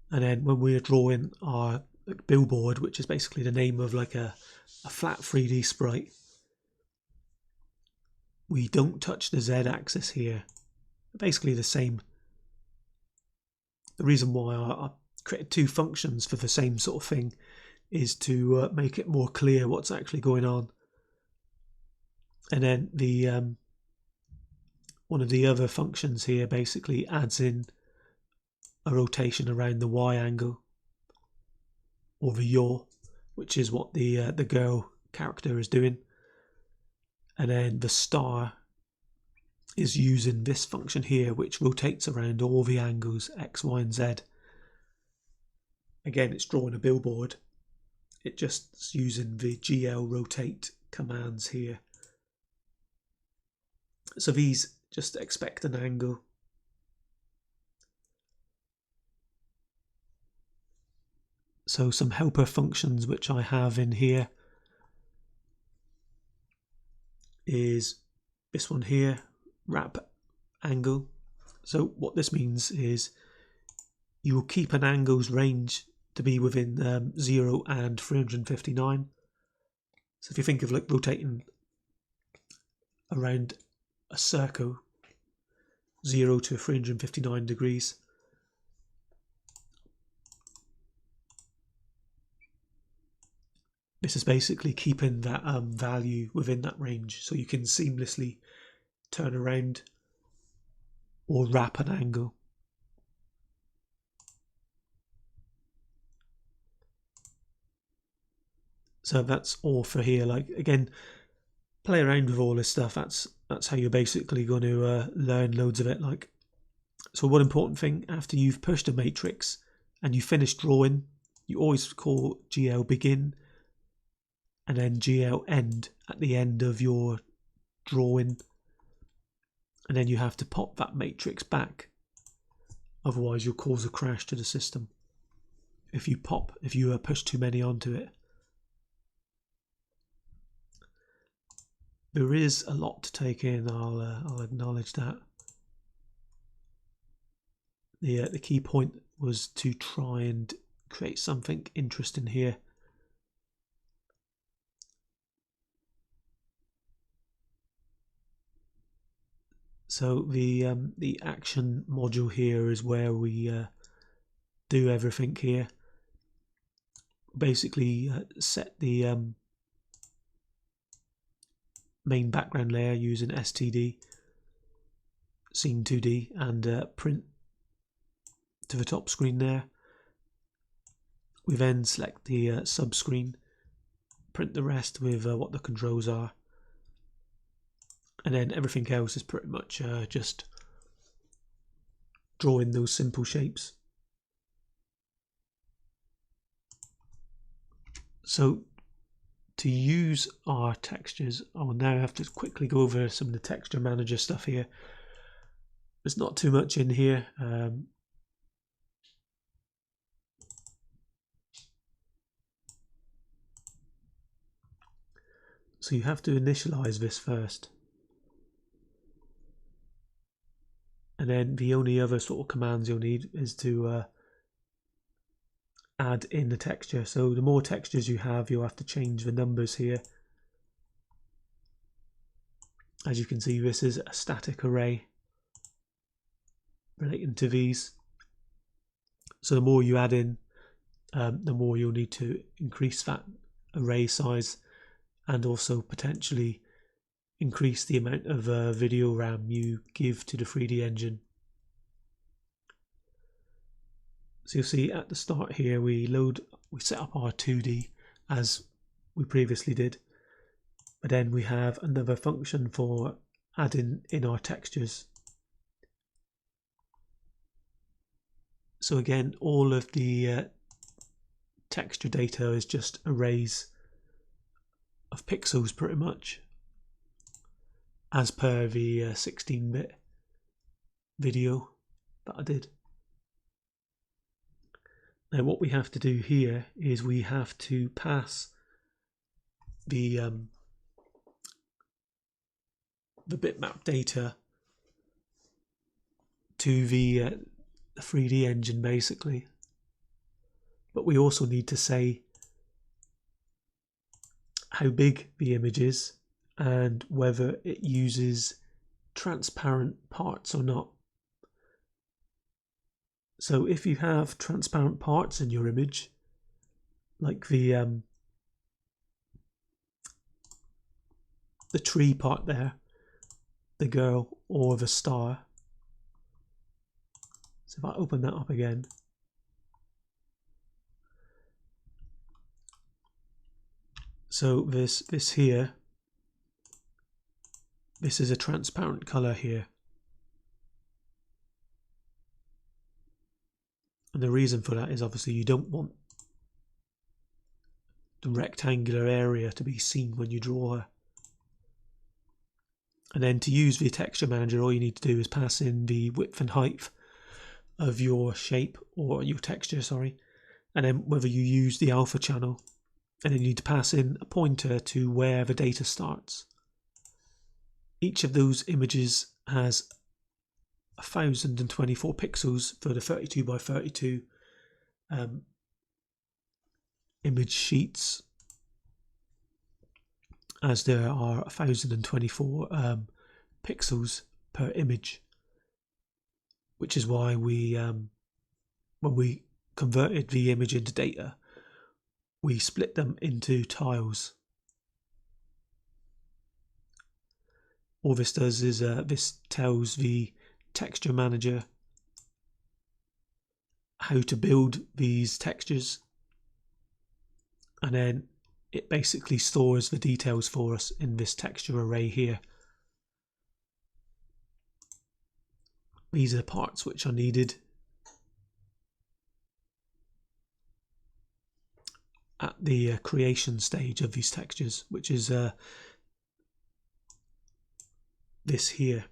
And then when we're drawing our billboard, which is basically the name of like a flat 3D sprite, we don't touch the Z axis here. Basically the same. The reason why I created two functions for the same sort of thing is to make it more clear what's actually going on. And then the one of the other functions here basically adds in a rotation around the Y angle, or the yaw, which is what the girl character is doing. And then the star is using this function here, which rotates around all the angles X, Y, and Z. Again, it's drawing a billboard. It just using the GL rotate commands here. So these just expect an angle. So some helper functions which I have in here is this one here, wrap angle. So what this means is you will keep an angle's range to be within 0 and 359. So if you think of like rotating around a circle, 0 to 359 degrees, this is basically keeping that value within that range, so you can seamlessly turn around or wrap an angle. So that's all for here. Like, again, play around with all this stuff. That's how you're basically going to learn loads of it. Like, so one important thing, after you've pushed a matrix and you finish drawing, you always call GL begin and then GL end at the end of your drawing, and then you have to pop that matrix back, otherwise you'll cause a crash to the system if you push too many onto it. There is a lot to take in, I'll acknowledge that. The key point was to try and create something interesting here. So the action module here is where we do everything here. Basically set the main background layer using STD, scene 2D, and print to the top screen there. We then select the sub screen, print the rest with what the controls are, and then everything else is pretty much just drawing those simple shapes. So to use our textures, I will now have to quickly go over some of the texture manager stuff here. There's not too much in here. So you have to initialize this first. And then the only other sort of commands you'll need is to add in the texture. So the more textures you have, you'll have to change the numbers here. As you can see, this is a static array relating to these. So the more you add in, the more you'll need to increase that array size, and also potentially increase the amount of video RAM you give to the 3D engine. So you'll see at the start here we set up our 2D as we previously did, but then we have another function for adding in our textures. So again, all of the texture data is just arrays of pixels pretty much, as per the 16-bit video that I did. Now what we have to do here is we have to pass the bitmap data to the 3D engine basically, but we also need to say how big the image is and whether it uses transparent parts or not. So if you have transparent parts in your image, like the tree part there, the girl, or the star. So if I open that up again, so this here, this is a transparent color here. And the reason for that is obviously you don't want the rectangular area to be seen when you draw her. And then to use the texture manager, all you need to do is pass in the width and height of your shape, or your texture, sorry, and then whether you use the alpha channel, and then you need to pass in a pointer to where the data starts. Each of those images has 1024 pixels for the 32 by 32 image sheets, as there are 1024 pixels per image, which is why we when we converted the image into data, we split them into tiles. All this does is this tells the texture manager how to build these textures, and then it basically stores the details for us in this texture array here. These are the parts which are needed at the creation stage of these textures, which is this here.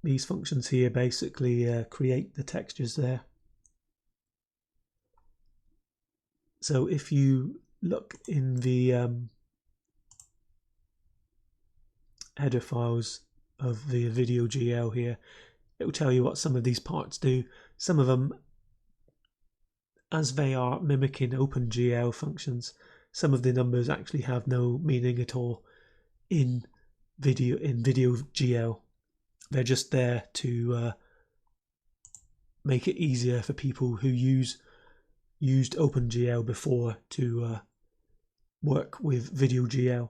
These functions here basically create the textures there. So if you look in the header files of the VideoGL here, it will tell you what some of these parts do. Some of them, as they are mimicking OpenGL functions, some of the numbers actually have no meaning at all. in VideoGL. They're just there to make it easier for people who used OpenGL before to work with VideoGL.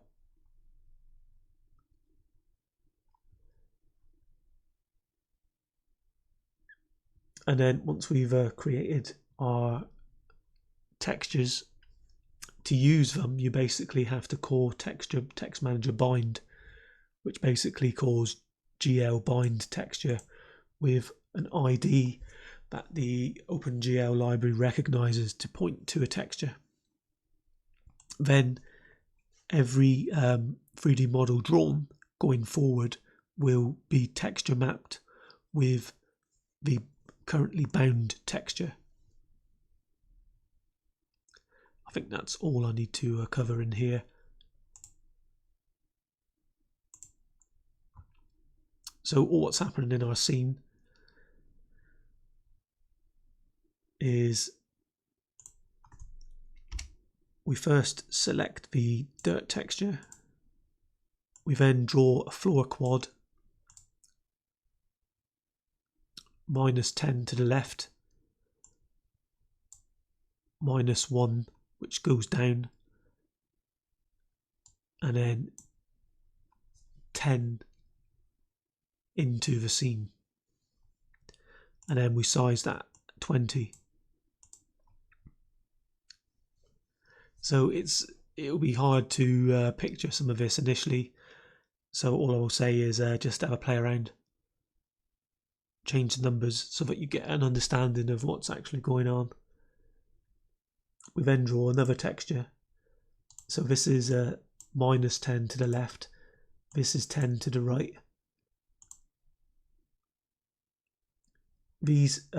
And then once we've created our textures, to use them you basically have to call text manager bind, which basically calls GL bind texture with an ID that the OpenGL library recognizes to point to a texture. Then every 3D model drawn going forward will be texture mapped with the currently bound texture. I think that's all I need to cover in here. So all what's happening in our scene is we first select the dirt texture. We then draw a floor quad -10 to the left, -1 which goes down, and then 10 into the scene, and then we size that 20. So it'll be hard to picture some of this initially, so all I will say is just have a play around, change the numbers so that you get an understanding of what's actually going on. We then draw another texture. So this is -10 to the left, this is 10 to the right. These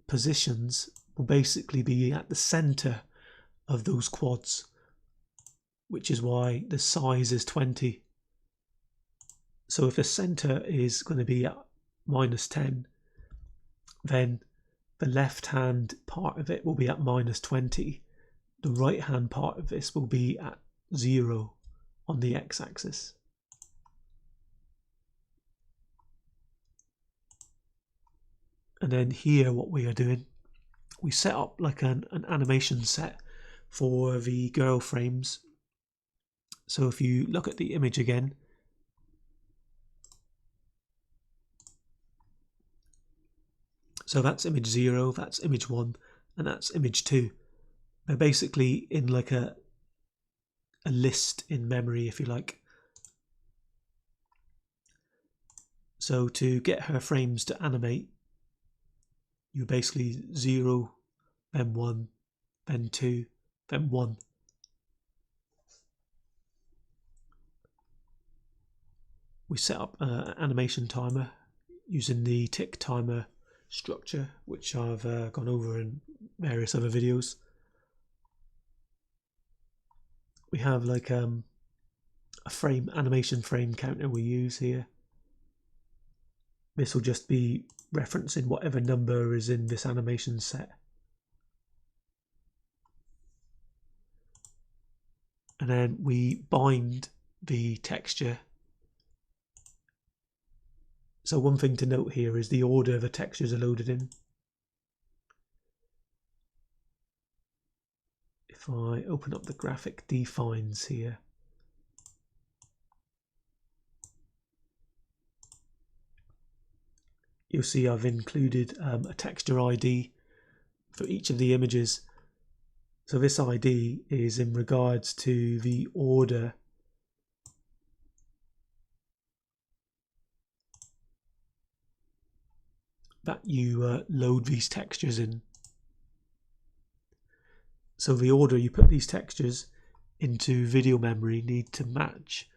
positions will basically be at the center of those quads, which is why the size is 20. So if the center is going to be at -10, then the left hand part of it will be at -20. The right hand part of this will be at 0 on the x-axis. And then here what we are doing, we set up like an animation set for the girl frames. So if you look at the image again, so that's image 0, that's image 1, and that's image 2. They're basically in like a list in memory, if you like. So to get her frames to animate, you basically 0, then 1, then 2, then 1. We set up an animation timer using the tick timer structure, which I've gone over in various other videos. We have like a animation frame counter we use here. This will just be referencing whatever number is in this animation set. And then we bind the texture. So one thing to note here is the order the textures are loaded in. If I open up the graphic defines here, you'll see I've included a texture ID for each of the images. So this ID is in regards to the order that you load these textures in. So the order you put these textures into video memory need to match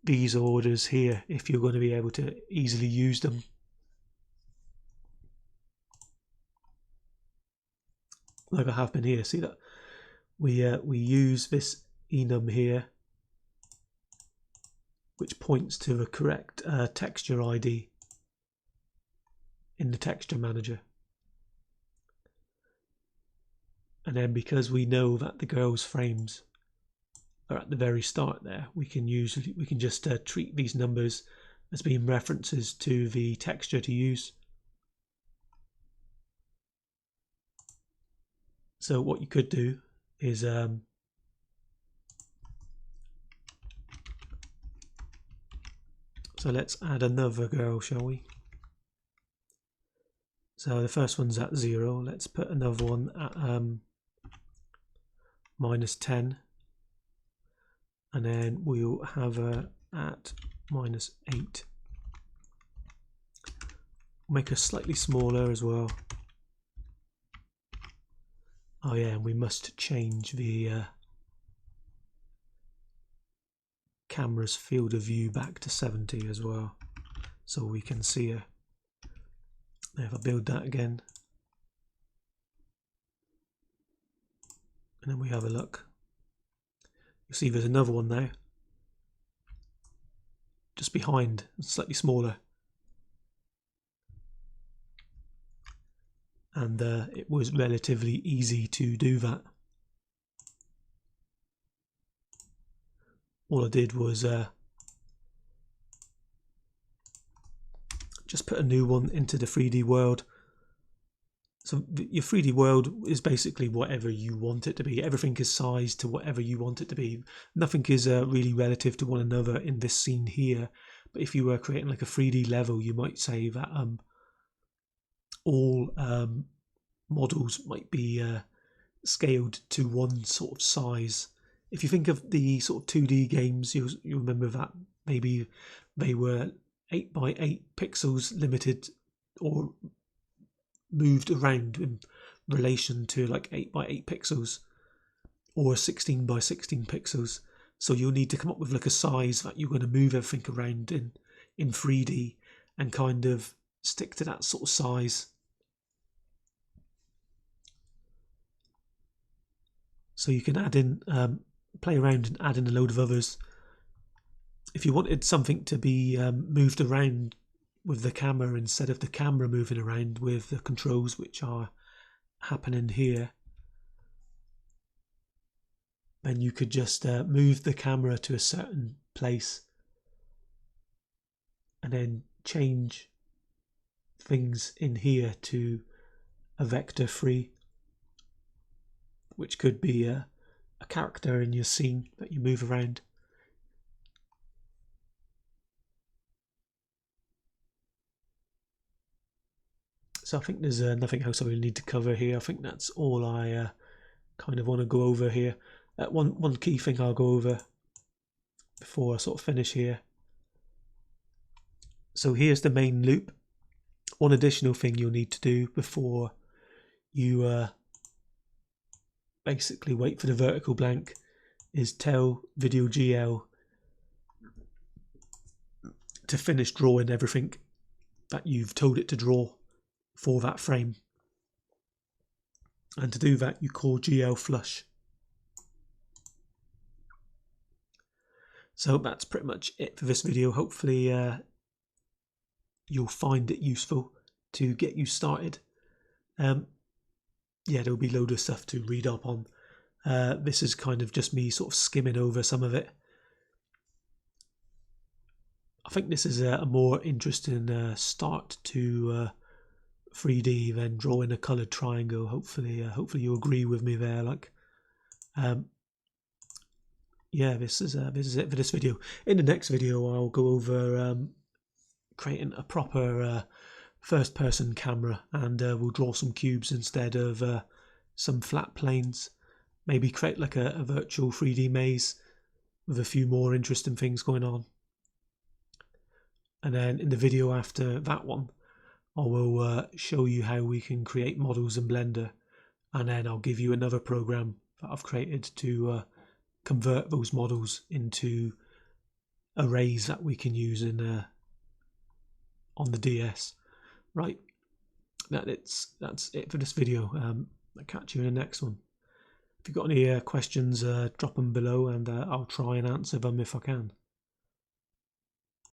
these orders here if you're going to be able to easily use them. Like I have been here, see that we use this enum here, which points to the correct texture ID in the texture manager. And then because we know that the girl's frames are at the very start there, we can just treat these numbers as being references to the texture to use. So what you could do is so let's add another girl, shall we? So the first one's at 0. Let's put another one at -10, and then we'll have her at -8. Make her slightly smaller as well. Oh yeah, and we must change the camera's field of view back to 70 as well, so we can see her. Now if I build that again, and then we have a look, you'll see there's another one now, just behind, slightly smaller. And it was relatively easy to do that. All I did was just put a new one into the 3D world. So your 3D world is basically whatever you want it to be. Everything is sized to whatever you want it to be. Nothing is really relative to one another in this scene here. But if you were creating like a 3D level, you might say that all models might be scaled to one sort of size. If you think of the sort of 2D games, you remember that maybe they were 8x8 pixels limited or moved around in relation to like 8x8 pixels or 16x16 pixels. So you'll need to come up with like a size that you're going to move everything around in 3D and kind of stick to that sort of size. So you can add in, play around and add in a load of others. If you wanted something to be moved around with the camera instead of the camera moving around with the controls which are happening here, then you could just move the camera to a certain place and then change things in here to a vector free, which could be a character in your scene that you move around. So I think there's nothing else I really need to cover here. I think that's all I kind of want to go over here. One key thing I'll go over before I sort of finish here. So here's the main loop. One additional thing you'll need to do before you basically wait for the vertical blank is tell VideoGL to finish drawing everything that you've told it to draw for that frame. And to do that, you call GL flush. So that's pretty much it for this video. Hopefully you'll find it useful to get you started. Yeah, there'll be loads of stuff to read up on. This is kind of just me sort of skimming over some of it. I think this is a more interesting start to 3D than drawing a coloured triangle. Hopefully you agree with me there. Like, yeah, this is it for this video. In the next video, I'll go over creating a proper first-person camera, and we'll draw some cubes instead of some flat planes. Maybe create like a virtual 3D maze with a few more interesting things going on. And then in the video after that one, I will show you how we can create models in Blender, and then I'll give you another program that I've created to convert those models into arrays that we can use in on the DS. Right, that's it for this video. I'll catch you in the next one. If you've got any questions, drop them below, and I'll try and answer them if I can.